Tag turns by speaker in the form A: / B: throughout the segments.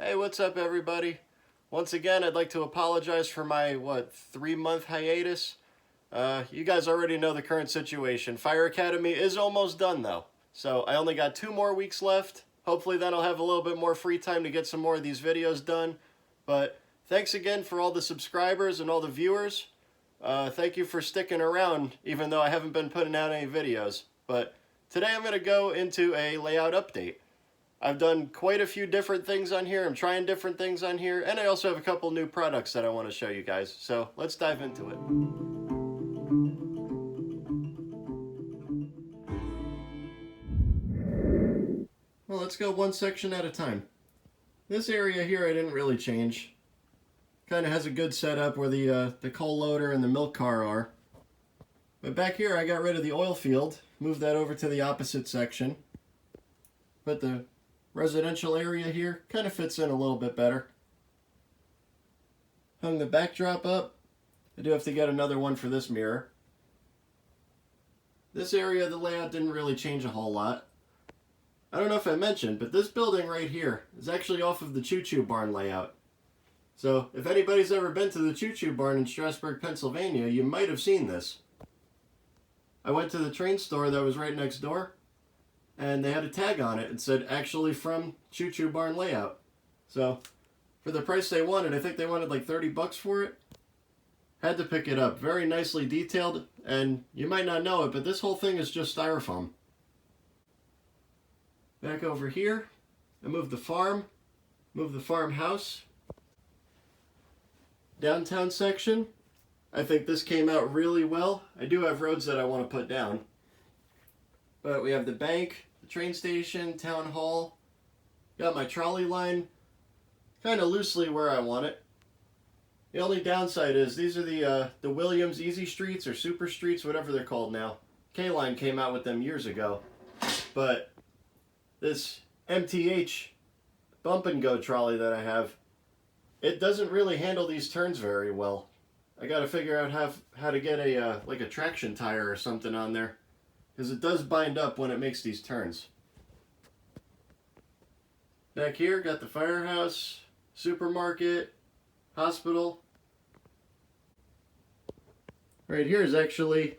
A: Hey, what's up everybody? Once again, I'd like to apologize for my, 3-month hiatus. You guys already know the current situation. Fire Academy is almost done though. So I only got 2 more weeks left. Hopefully then I'll have a little bit more free time to get some more of these videos done. But thanks again for all the subscribers and all the viewers. Thank you for sticking around even though I haven't been putting out any videos. But today I'm going to go into a layout update. I've done quite a few different things on here. I'm trying different things on here. And I also have a couple new products that I want to show you guys. So let's dive into it. Well, let's go one section at a time. This area here I didn't really change. Kind of has a good setup where the coal loader and the milk car are. But back here I got rid of the oil field. Moved that over to the opposite section. But the residential area here kind of fits in a little bit better. Hung the backdrop up. I do have to get another one for this mirror. This area of the layout didn't really change a whole lot. I don't know if I mentioned, but this building right here is actually off of the Choo Choo Barn layout. So if anybody's ever been to the Choo Choo Barn in Strasburg, Pennsylvania, you might have seen this. I went to the train store that was right next door, and they had a tag on it and said actually from Choo Choo Barn layout. So for the price they wanted, I think they wanted like 30 bucks for it. Had to pick it up. Very nicely detailed, and you might not know it, but this whole thing is just styrofoam. Back over here, I moved the farmhouse. Downtown section, I think this came out really well. I do have roads that I want to put down. But we have the bank, the train station, town hall. Got my trolley line kind of loosely where I want it. The only downside is these are the Williams Easy Streets or Super Streets, whatever they're called now. K-Line came out with them years ago. But this MTH bump and go trolley that I have, it doesn't really handle these turns very well. I got to figure out how to get a like a traction tire or something on there, because it does bind up when it makes these turns. Back here, got the firehouse, supermarket, hospital. Right here is actually,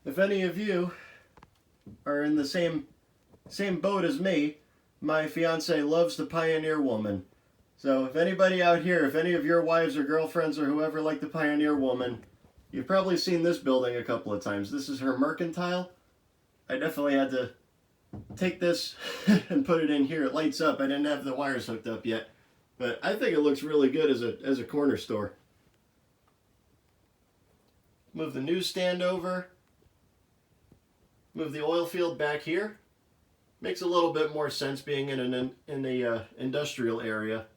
A: if any of you are in the same boat as me, my fiance loves the Pioneer Woman. So if anybody out here, if any of your wives or girlfriends or whoever like the Pioneer Woman, you've probably seen this building a couple of times. This is her mercantile. I definitely had to take this and put it in here. It lights up. I didn't have the wires hooked up yet, but I think it looks really good as a corner store. Move the newsstand over. Move the oil field back here. Makes a little bit more sense being in an industrial area.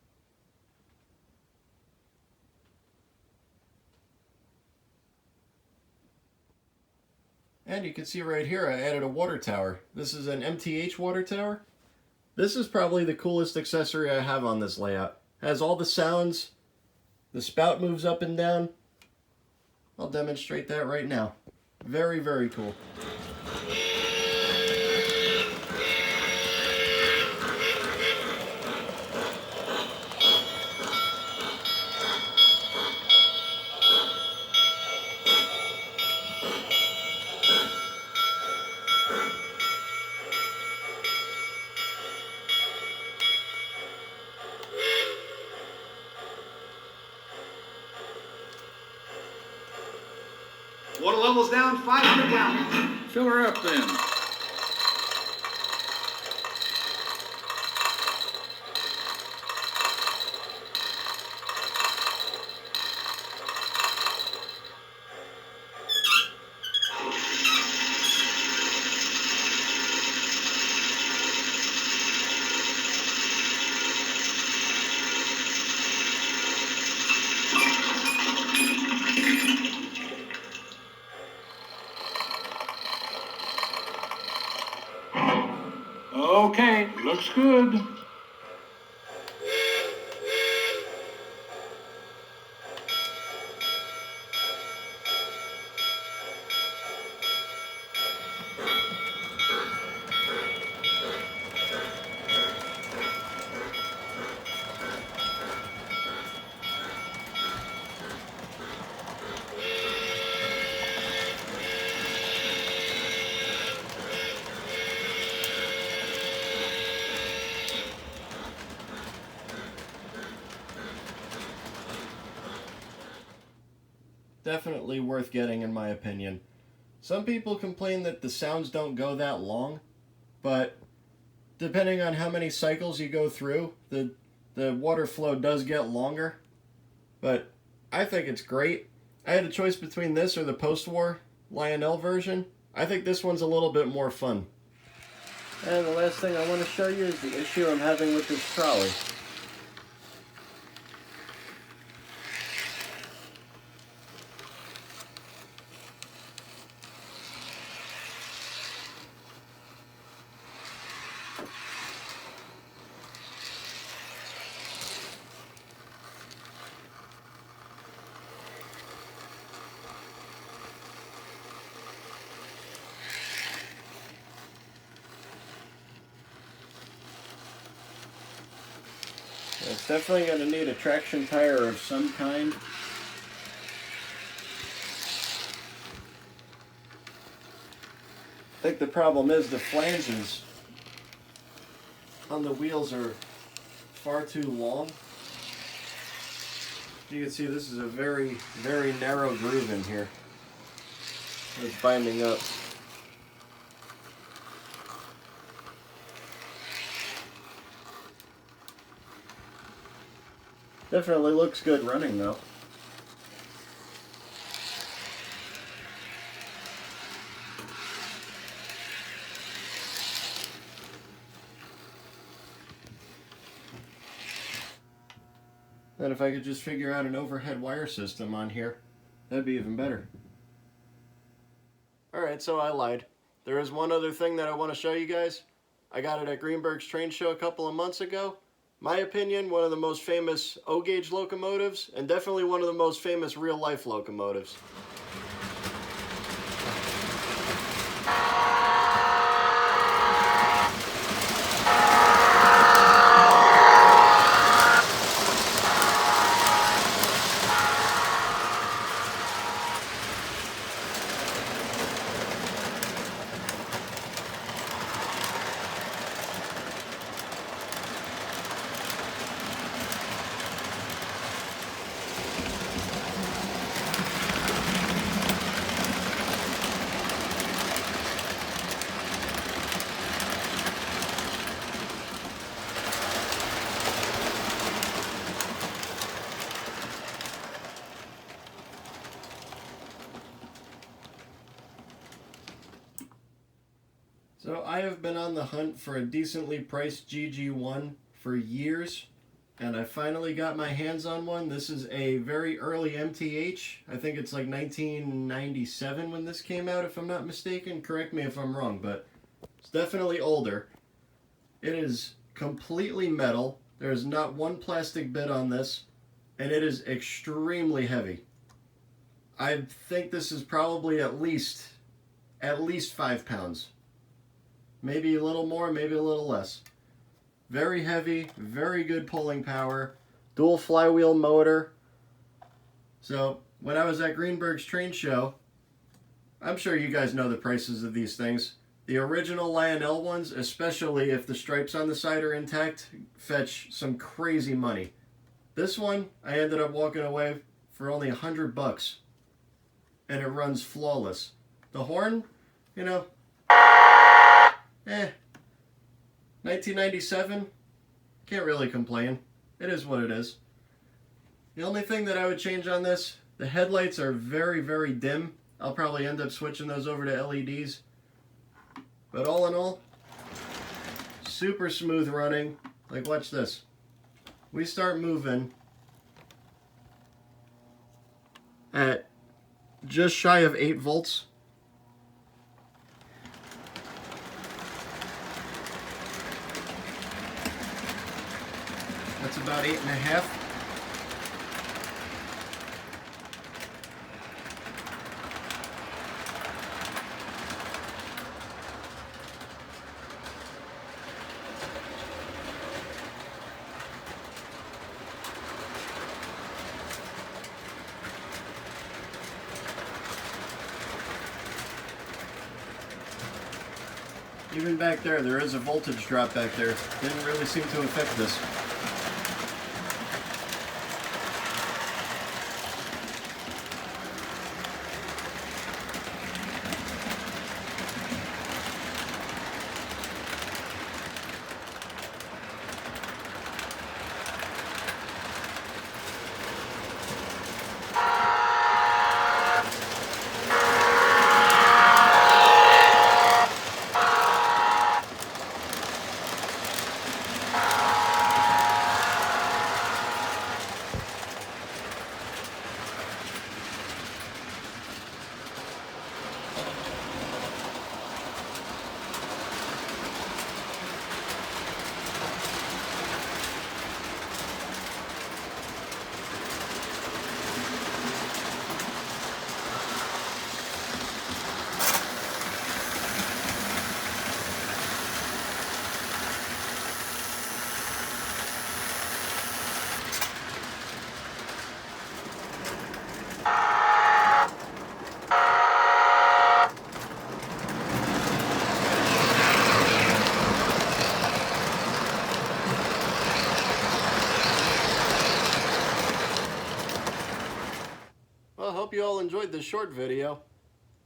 A: And you can see right here I added a water tower. This is an MTH water tower. This is probably the coolest accessory I have on this layout. It has all the sounds. The spout moves up and down. I'll demonstrate that right now. Very, very cool.
B: Water level's down 500 gallons.
C: Fill her up then. Okay, looks good.
A: Definitely worth getting in my opinion. Some people complain that the sounds don't go that long, but depending on how many cycles you go through, the water flow does get longer. But I think it's great. I had a choice between this or the post-war Lionel version. I think this one's a little bit more fun. And the last thing I want to show you is the issue I'm having with this trolley. It's definitely going to need a traction tire of some kind. I think the problem is the flanges on the wheels are far too long. You can see this is a very, very narrow groove in here. It's binding up. Definitely looks good running though. And if I could just figure out an overhead wire system on here, that'd be even better. Alright, so I lied. There is one other thing that I want to show you guys. I got it at Greenberg's train show a couple of months ago. My opinion, one of the most famous O-gauge locomotives, and definitely one of the most famous real-life locomotives. So I have been on the hunt for a decently priced GG1 for years, and I finally got my hands on one. This is a very early MTH. I think it's like 1997 when this came out, if I'm not mistaken. Correct me if I'm wrong, but it's definitely older. It is completely metal. There's not one plastic bit on this, and it is extremely heavy. I think this is probably at least 5 pounds. Maybe a little more, maybe a little less. Very heavy, very good pulling power, dual flywheel motor. So when I was at Greenberg's train show, I'm sure you guys know the prices of these things. The original Lionel ones, especially if the stripes on the side are intact, fetch some crazy money. This one, I ended up walking away for only $100, and it runs flawless. The horn, you know, 1997, can't really complain. It is what it is. The only thing that I would change on this, the headlights are very, very dim. I'll probably end up switching those over to LEDs. But all in all, super smooth running. Like, watch this. We start moving at just shy of 8 volts. That's about 8.5. Even back there is a voltage drop back there. Didn't really seem to affect this. you all enjoyed this short video.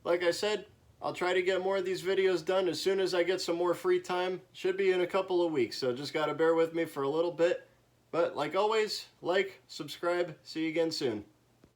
A: Like I said, I'll try to get more of these videos done as soon as I get some more free time. Should be in a couple of weeks, so just gotta bear with me for a little bit. But like always, like, subscribe, see you again soon.